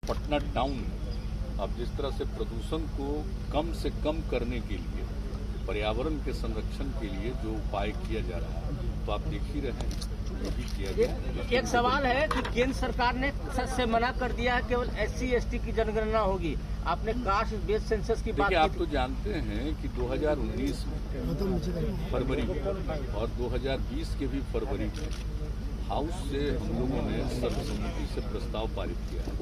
Patna town में अब जिस तरह से प्रदूषण को कम से कम करने के लिए, पर्यावरण के संरक्षण के लिए जो उपाय किया जा रहा है, तो आप देख ही रहे हैं ये भी किया गया। एक सवाल है कि केंद्र सरकार ने सच से मना कर दिया है, केवल SC/ST की जनगणना होगी। आपने कास्ट बेस्ड सेंसस की बात की। आप तो जानते हैं कि 2019 में फरवरी और 2020 के भी फरवरी में हाउस से हम लोगों ने सर्वसम्मति से प्रस्ताव पारित किया है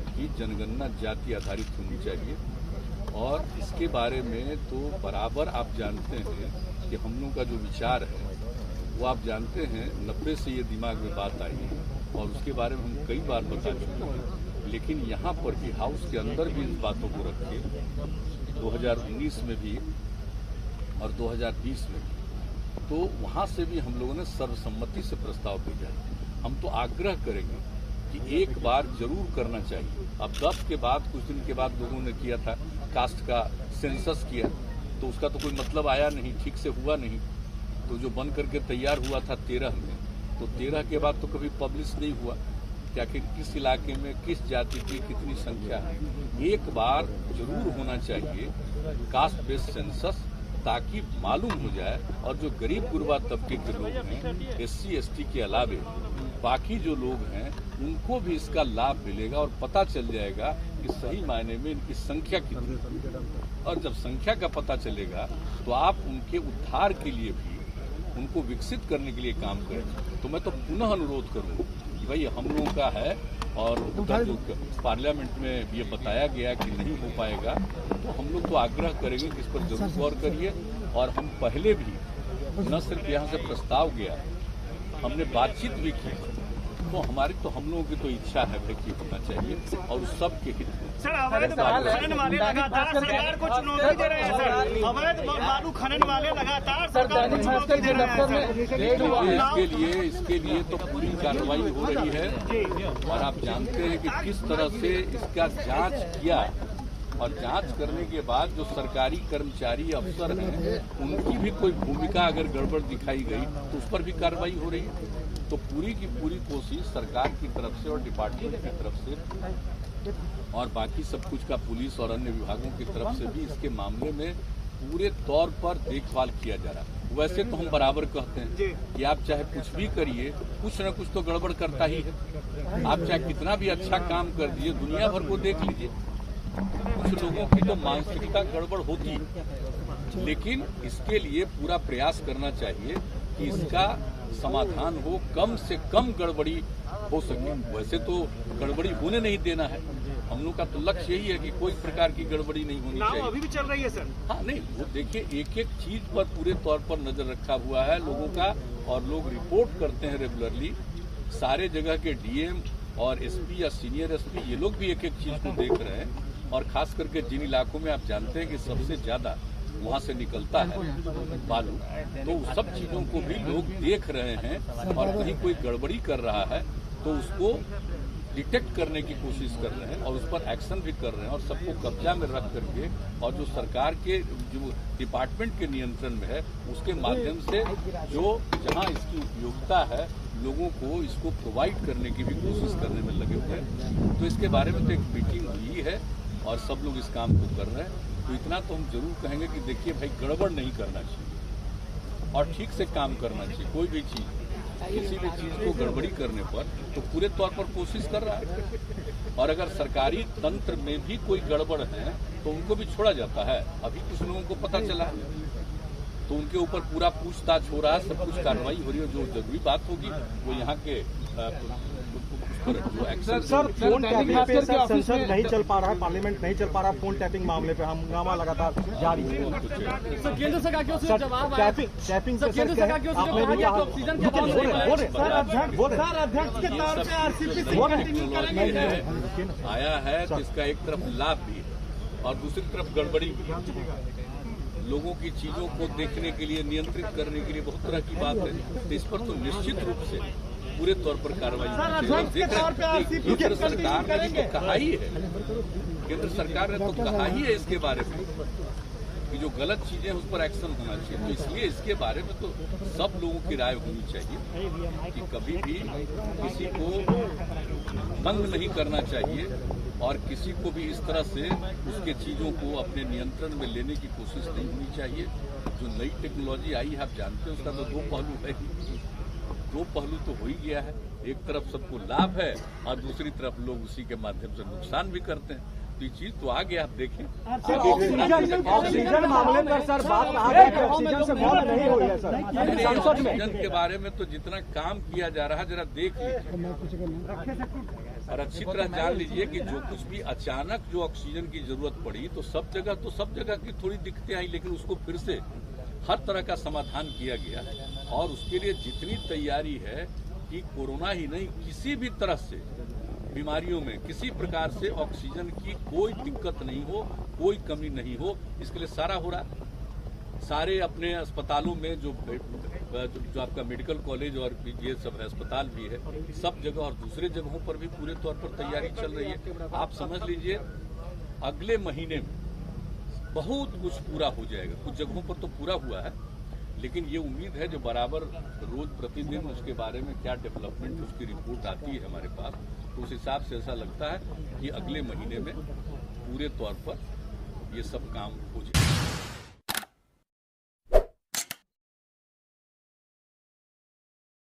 कि जनगणना जाति आधारित होनी चाहिए। और इसके बारे में तो बराबर आप जानते हैं कि हम लोगों का जो विचार है वो आप जानते हैं 90 से ये दिमाग में बात आई है और उसके बारे में हम कई बार बता चुके हैं। लेकिन यहाँ पर भी हाउस के अंदर भी इन बातों को रखे 2019 में भी और 2020 में भी, तो वहाँ से भी हम लोगों ने सर्वसम्मति से प्रस्ताव भेजा है। हम तो आग्रह करेंगे कि एक बार जरूर करना चाहिए। अब 10 के बाद कुछ दिन के बाद लोगों ने किया था कास्ट का सेंसस किया, तो उसका तो कोई मतलब आया नहीं, ठीक से हुआ नहीं। तो जो बन करके तैयार हुआ था 13 में, तो 13 के बाद तो कभी पब्लिश नहीं हुआ कि आखिर किस इलाके में किस जाति की कितनी संख्या है। एक बार जरूर होना चाहिए कास्ट बेस्ड सेंसस, ताकि मालूम हो जाए और जो गरीब गुरबा तबके के लोग हैं, SC/ST के अलावे बाकी जो लोग हैं, उनको भी इसका लाभ मिलेगा और पता चल जाएगा कि सही मायने में इनकी संख्या कितनी है। और जब संख्या का पता चलेगा तो आप उनके उद्धार के लिए भी, उनको विकसित करने के लिए काम करें। तो मैं तो पुनः अनुरोध करूंगा कि भाई हम लोगों का है और जो पार्लियामेंट में ये बताया गया कि नहीं हो पाएगा, तो हम लोग तो आग्रह करेंगे कि इस पर जरूर गौर करिए। और हम पहले भी न सिर्फ यहाँ से प्रस्ताव गया, हमने बातचीत भी की, तो हम लोगों की तो इच्छा है भाई कि होना चाहिए और उस सब के हित में। सर, अवैध बालू खनन वाले लगातार सरकार को चुनौती दे रहे हैं। सर, अवैध बालू खनन वाले लगातार सरकार को चुनौती दे रहे हैं। इसके लिए तो पूरी कार्रवाई हो रही है और आप जानते हैं कि किस तरह से इसका जांच किया और जांच करने के बाद जो सरकारी कर्मचारी अफसर हैं, उनकी भी कोई भूमिका अगर गड़बड़ दिखाई गई तो उस पर भी कार्रवाई हो रही है। तो पूरी की पूरी कोशिश सरकार की तरफ से और डिपार्टमेंट की तरफ से और बाकी सब कुछ का पुलिस और अन्य विभागों की तरफ से भी इसके मामले में पूरे तौर पर देखभाल किया जा रहा है। वैसे तो हम बराबर कहते हैं कि आप चाहे कुछ भी करिए, कुछ न कुछ तो गड़बड़ करता ही है। आप चाहे कितना भी अच्छा काम कर दिए, दुनिया भर को देख लीजिए, कुछ लोगों की तो मानसिकता गड़बड़ होती है। लेकिन इसके लिए पूरा प्रयास करना चाहिए कि इसका समाधान हो, कम से कम गड़बड़ी हो सके। वैसे तो गड़बड़ी होने नहीं देना है, हम लोग का तो लक्ष्य यही है कि कोई प्रकार की गड़बड़ी नहीं होनी चाहिए। अभी भी चल रही है सर। हाँ, नहीं, वो देखिए एक एक चीज पर पूरे तौर पर नजर रखा हुआ है लोगों का, और लोग रिपोर्ट करते हैं रेगुलरली। सारे जगह के DM और SP या सीनियर SP ये लोग भी एक एक चीज को देख रहे हैं। और खास करके जिन इलाकों में आप जानते हैं कि सबसे ज्यादा वहाँ से निकलता है बालू, तो उस सब चीजों को भी लोग देख रहे हैं और कहीं कोई गड़बड़ी कर रहा है तो उसको डिटेक्ट करने की कोशिश कर रहे हैं और उस पर एक्शन भी कर रहे हैं और सबको कब्जा में रख करके, और जो सरकार के जो डिपार्टमेंट के नियंत्रण में है उसके माध्यम से जो जहां इसकी उपयोगिता है, लोगों को इसको प्रोवाइड करने की भी कोशिश करने में लगे हुए हैं। तो इसके बारे में तो एक मीटिंग हुई है और सब लोग इस काम को कर रहे हैं। तो इतना तो हम जरूर कहेंगे कि देखिए भाई, गड़बड़ नहीं करना चाहिए और ठीक से काम करना चाहिए। कोई भी चीज, किसी भी चीज को गड़बड़ी करने पर तो पूरे तौर पर कोशिश कर रहा है। और अगर सरकारी तंत्र में भी कोई गड़बड़ है तो उनको भी छोड़ा जाता है। अभी कुछ लोगों को पता चला तो उनके ऊपर पूरा पूछताछ हो रहा है, सब कुछ कार्रवाई हो रही है। जो जरूरी बात होगी वो यहाँ के सर, फोन टैपिंग पे संसद नहीं चल पा रहा है, पार्लियामेंट नहीं चल पा रहा है। फोन टैपिंग मामले पे हंगामा लगातार जारी है। सर, केंद्र सरकार की ओर से जवाब आया। टैपिंग सर, केंद्र सरकार की ओर से जवाब आया कि ऑक्सीजन के अभाव सर, अध्यक्ष के तौर पे RCP आया है तो इसका एक तरफ लाभ भी है और दूसरी तरफ गड़बड़ी भी है। लोगों की चीजों को देखने के लिए, नियंत्रित करने के लिए बहुत तरह की बात है। तो इस पर तो निश्चित रूप से पूरे तौर पर कार्रवाई केंद्र सरकार ने तो कहा ही है, केंद्र सरकार ने तो कहा ही है इसके बारे में कि जो गलत चीजें उस पर एक्शन होना चाहिए। तो इसलिए इसके बारे में तो सब लोगों की राय होनी चाहिए कि कभी भी किसी को बंद नहीं करना चाहिए और किसी को भी इस तरह से उसके चीजों को अपने नियंत्रण में लेने की कोशिश नहीं होनी चाहिए। जो नई टेक्नोलॉजी आई है, आप जानते हैं उसका तो दो पहलू है ही। दो पहलू तो हो ही गया है, एक तरफ सबको लाभ है और दूसरी तरफ लोग उसी के माध्यम से नुकसान भी करते हैं। तो ये चीज तो आगे आप देखें। ऑक्सीजन मामले पर सर बात कहा गया कि ऑक्सीजन से मौत नहीं हुई है सर संसद में। ऑक्सीजन के बारे में तो जितना काम किया जा रहा है जरा देख लीजिए और अच्छी तरह जान लीजिए कि जो कुछ भी अचानक जो ऑक्सीजन की जरूरत पड़ी तो सब जगह की थोड़ी दिक्कतें आई, लेकिन उसको फिर से हर तरह का समाधान किया गया और उसके लिए जितनी तैयारी है कि कोरोना ही नहीं किसी भी तरह से बीमारियों में किसी प्रकार से ऑक्सीजन की कोई दिक्कत नहीं हो, कोई कमी नहीं हो, इसके लिए सारा हो रहा। सारे अपने अस्पतालों में जो आपका मेडिकल कॉलेज और ये सब अस्पताल भी है, सब जगह और दूसरे जगहों पर भी पूरे तौर पर तैयारी चल रही है। आप समझ लीजिए अगले महीने में बहुत कुछ पूरा हो जाएगा। कुछ जगहों पर तो पूरा हुआ है, लेकिन ये उम्मीद है जो बराबर रोज प्रतिदिन उसके बारे में क्या डेवलपमेंट उसकी रिपोर्ट आती है हमारे पास, तो उस हिसाब से ऐसा लगता है कि अगले महीने में पूरे तौर पर ये सब काम हो जाएगा।